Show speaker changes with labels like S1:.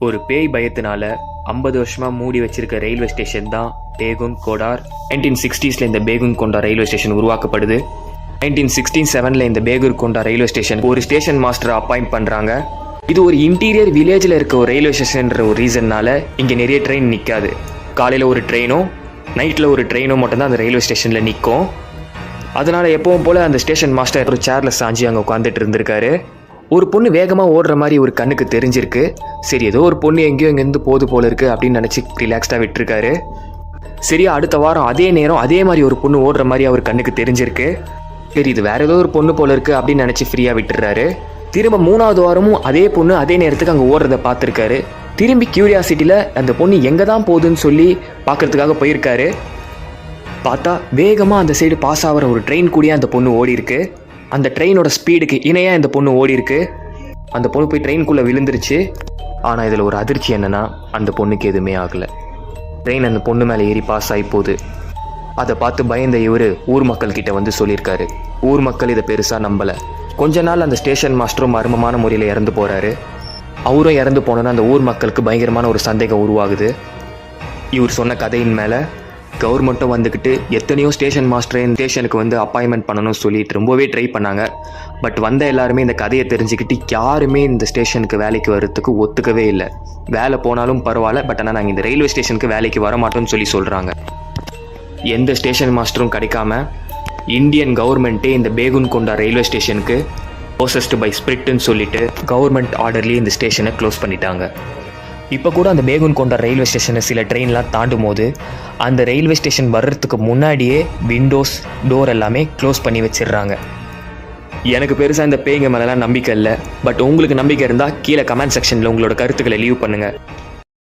S1: ஒரு பேய் பயத்தினால 50 வருஷமா மூடி வச்சிருக்க ரயில்வே ஸ்டேஷன் தான் பேகுன் கோடார். 1960s இந்த பேகுன் கொண்டா ரயில்வே ஸ்டேஷன் உருவாக்கப்படுது. 1967 இந்த பேகுன் கொண்டா ரயில்வே ஸ்டேஷன் ஒரு ஸ்டேஷன் மாஸ்டரை அப்பாயிண்ட் பண்றாங்க. இது ஒரு இன்டீரியர் வில்லேஜில் இருக்க ஒரு ரயில்வே ஸ்டேஷன்ற ஒரு ரீசன்னால இங்கே நிறைய ட்ரெயின் நிற்காது. காலையில் ஒரு ட்ரெயினும் நைட்டில் ஒரு ட்ரெயினும் மட்டும்தான் அந்த ரயில்வே ஸ்டேஷனில் நிற்கும். அதனால் எப்பவும் போல் அந்த ஸ்டேஷன் மாஸ்டர் ஒரு சேரில் சாஞ்சி அங்கே உட்காந்துட்டு இருந்திருக்காரு. ஒரு பொண்ணு வேகமாக ஓடுற மாதிரி ஒரு கண்ணுக்கு தெரிஞ்சிருக்கு. சரி, ஏதோ ஒரு பொண்ணு எங்கேயோ இங்கேருந்து போது போல இருக்குது அப்படின்னு நினச்சி ரிலாக்ஸ்டாக விட்டுருக்காரு. சரியா அடுத்த வாரம் அதே நேரம் அதே மாதிரி ஒரு பொண்ணு ஓடுற மாதிரி அவர் கண்ணுக்கு தெரிஞ்சிருக்கு. சரி, இது வேற ஏதோ ஒரு பொண்ணு போல இருக்குது அப்படின்னு நினச்சி ஃப்ரீயாக விட்டுறாரு. திரும்ப 3வது வாரமும் அதே பொண்ணு அதே நேரத்துக்கு அங்கே ஓடுறத பார்த்துருக்காரு. திரும்பி கியூரியாசிட்டியில் அந்த பொண்ணு எங்கே தான் போகுதுன்னு சொல்லி பார்க்கறதுக்காக போயிருக்காரு. பார்த்தா வேகமாக அந்த சைடு பாஸ் ஆகிற ஒரு ட்ரெயின் கூடயே அந்த பொண்ணு ஓடி இருக்கு. அந்த ட்ரெயினோட ஸ்பீடுக்கு இணையாக இந்த பொண்ணு ஓடி இருக்கு. அந்த பொண்ணு போய் ட்ரெயின்குள்ளே விழுந்துருச்சு. ஆனால் இதில் ஒரு அதிர்ச்சி என்னென்னா அந்த பொண்ணுக்கு எதுவுமே ஆகலை. ட்ரெயின் அந்த பொண்ணு மேலே ஏறி பாஸ் ஆகி போகுது. அதை பார்த்து பயந்த இவர் ஊர் மக்கள்கிட்ட வந்து சொல்லியிருக்காரு. ஊர் மக்கள் இதை பெருசாக நம்பலை. கொஞ்ச நாள் அந்த ஸ்டேஷன் மாஸ்டரும் மர்மமான முறையில் இறந்து போகிறாரு. அவரும் இறந்து போனோன்னா அந்த ஊர் மக்களுக்கு பயங்கரமான ஒரு சந்தேகம் உருவாகுது. இவர் சொன்ன கதையின் மேலே கவர்மெண்ட்டும் வந்துக்கிட்டு எத்தனையோ ஸ்டேஷன் மாஸ்டரை ஸ்டேஷனுக்கு வந்து அப்பாயின்மெண்ட் பண்ணணும்னு சொல்லிட்டு ரொம்பவே ட்ரை பண்ணாங்க. பட் வந்த எல்லாருமே இந்த கதையை தெரிஞ்சுக்கிட்டு யாருமே இந்த ஸ்டேஷனுக்கு வேலைக்கு வர்றதுக்கு ஒத்துக்கவே இல்லை. வேலை போனாலும் பரவாயில்ல, பட் ஆனால் நாங்கள் இந்த ரயில்வே ஸ்டேஷனுக்கு வேலைக்கு வரமாட்டோம்னு சொல்லி சொல்கிறாங்க. எந்த ஸ்டேஷன் மாஸ்டரும் கிடைக்காம இந்தியன் கவர்மெண்ட்டே இந்த பேகுன் கொண்டா ரயில்வே ஸ்டேஷனுக்கு போசஸ்டு பை ஸ்பிரிட்னு சொல்லிட்டு கவர்மெண்ட் ஆர்டர்லேயே இந்த ஸ்டேஷனை க்ளோஸ் பண்ணிட்டாங்க. இப்போ கூட அந்த பேகுன் கொண்டா ரயில்வே ஸ்டேஷனை சில ட்ரெயின்லாம் தாண்டும் போது அந்த ரயில்வே ஸ்டேஷன் வர்றதுக்கு முன்னாடியே விண்டோஸ் டோர் எல்லாமே க்ளோஸ் பண்ணி வச்சிடுறாங்க. எனக்கு பெருசாக இந்த பேய்ங்க மேலெலாம் நம்பிக்கை இல்லை. பட் உங்களுக்கு நம்பிக்கை இருந்தால் கீழே கமெண்ட் செக்ஷனில் உங்களோட கருத்துக்களை லீவ் பண்ணுங்கள்.